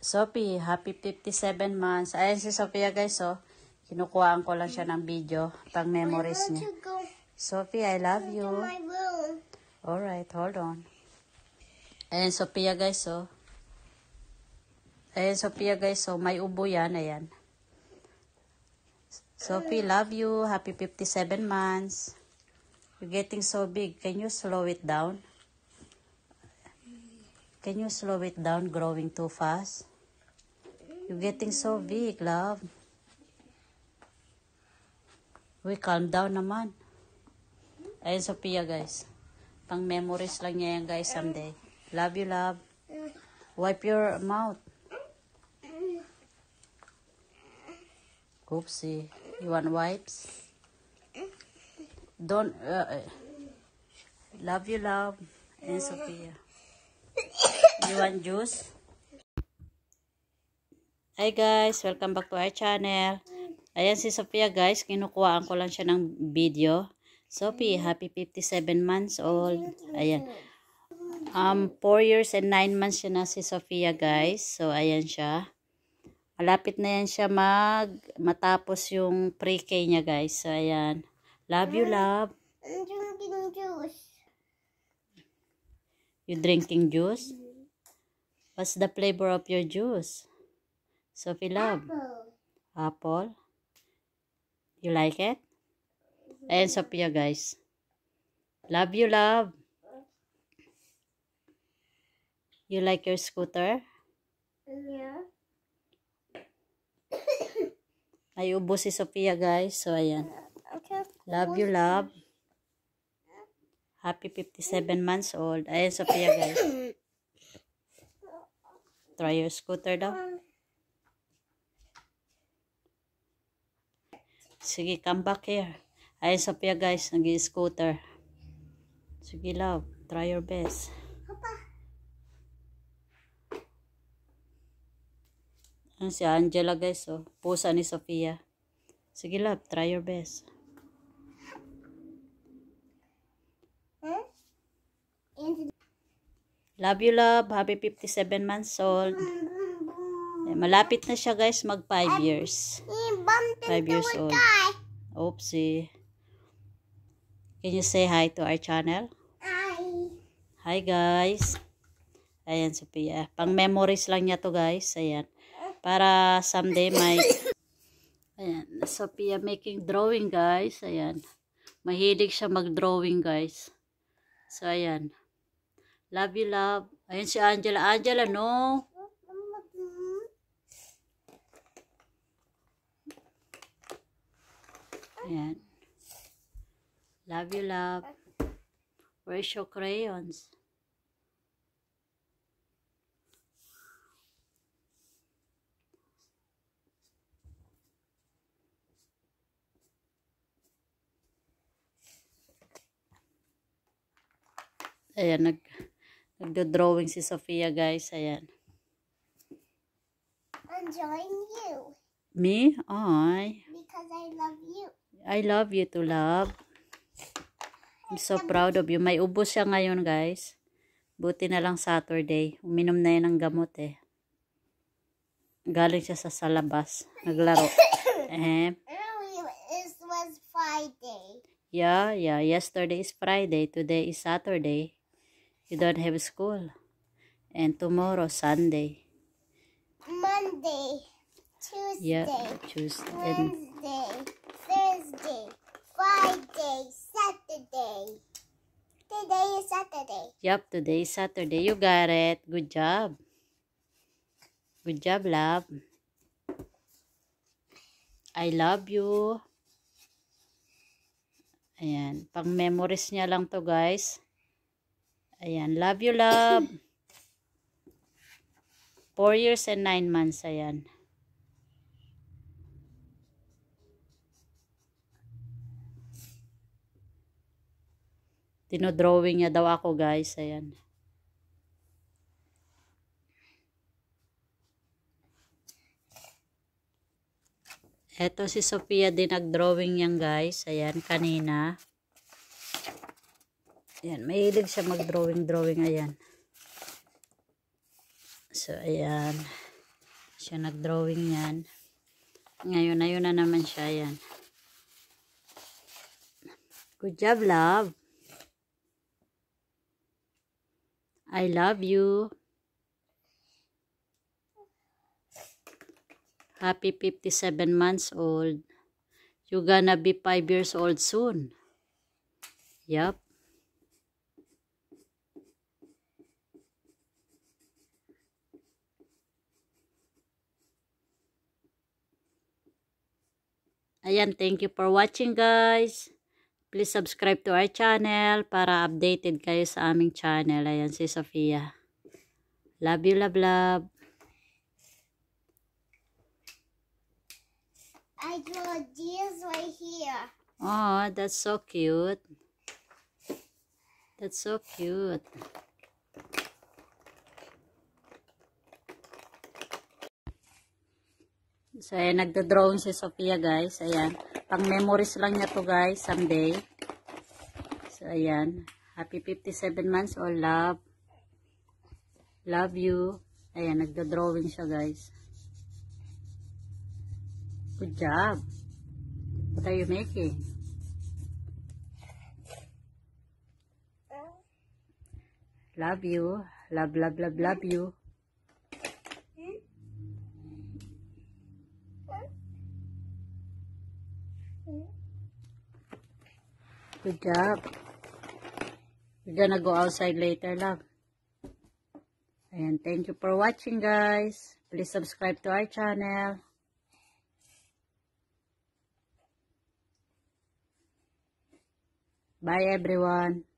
Sophie, happy 57 months. Ayan si Sophia guys, oh. Kinukuhaan ko lang siya ng video, pang memories niya. Sophie, I love you. Alright, hold on. Ayan Sophia guys, oh. Ayan Sophia guys, oh. May ubo yan, ayan. Sophie, love you. Happy 57 months. You're getting so big. Can you slow it down? Can you slow it down, growing too fast? You're getting so big, love. Uy, calm down naman. Ayun, Sophia, guys. Pang memories lang niya yan, guys, someday. Love you, love. Wipe your mouth. Oopsie. You want wipes? Don't, love you, love. Ayun, Sophia. You want juice? Hi guys, welcome back to our channel. Ayan si Sophia guys, kinukuhaan ko lang siya ng video. Sophie, happy 57 months old. Ayan. 4 years and 9 months siya na si Sophia guys. So ayan siya. Malapit na yan siya matapos yung pre-K niya guys. So ayan. Love you, love. I'm drinking juice. You drinking juice? What's the flavor of your juice? Sophie, love. Apple. You like it? And Sophia, guys. Love you, love. You like your scooter? Yeah. Ay, ubo si Sophia, guys. So, ayan. Okay. Love you, love. Happy 57 months old. Ayan, Sophia, guys. Try your scooter daw. Sige, come back here. Ayan, Sophia, guys. Nag-i-scooter. Sige, love. Try your best. Ayan si Angela, guys. Oh. Pusa ni Sophia. Sige, love. Try your best. Love you, love. Happy 57 months old. Malapit na siya, guys. Mag 5 years. 5 years old. Oopsie. Can you say hi to our channel? Hi. Hi, guys. Ayan, Sophia. Pang memories lang niya to, guys. Ayan. Para someday may... Ayan. Sophia making drawing, guys. Ayan. Mahilig siya mag-drawing, guys. So, ayan. Love you, love. Ayan si Angela. Angela, no. Ayan. Love you, love. Where's your crayons? Ayan, nagdo-drawing si Sophia, guys. Ayan. I'm joining you. Me? Because I love you. I love you too, love. I'm so proud of you. May ubo siya ngayon, guys. Buti na lang Saturday. Uminom na yan ng gamot, eh. Galing siya sa labas. Naglaro. Earlier, it was Friday. Yeah. Yesterday is Friday. Today is Saturday. You don't have school. And tomorrow, Sunday. Monday. Tuesday. Yeah, Tuesday. Wednesday. Thursday. Friday. Saturday. Today is Saturday. Yup, today is Saturday. You got it. Good job. Good job, love. I love you. Ayan. Pang memories niya lang to, guys. Ayan. Love you, love. 4 years and 9 months. Ayan. Tinodrawing niya daw ako, guys. Ayan. Eto si Sophia din nag-drawing yan, guys. Ayan, kanina. Ayan, mahilig siya mag-drawing. Ayan. So, ayan. Siya nag-drawing yan. Ngayon, ayun na naman siya. Yan. Good job, love. I love you. Happy 57 months old. You gonna be 5 years old soon. Yup. Ayan, thank you for watching, guys. Please subscribe to our channel para updated kayo sa aming channel. Ayan, si Sofia. Love you, love, love. I draw this right here. Oh, that's so cute. That's so cute. So, ayan, nagda-drawing si Sofia, guys. Ayan. Pang memories lang niya to, guys, someday. So, ayan. Happy 57 months old, love. Love you. Ayan, nagda-drawing siya, guys. Good job. What are you making? Love you. Love, love, love, love you. Good job. We're gonna go outside later, love. And thank you for watching, guys. Please subscribe to our channel. Bye, everyone.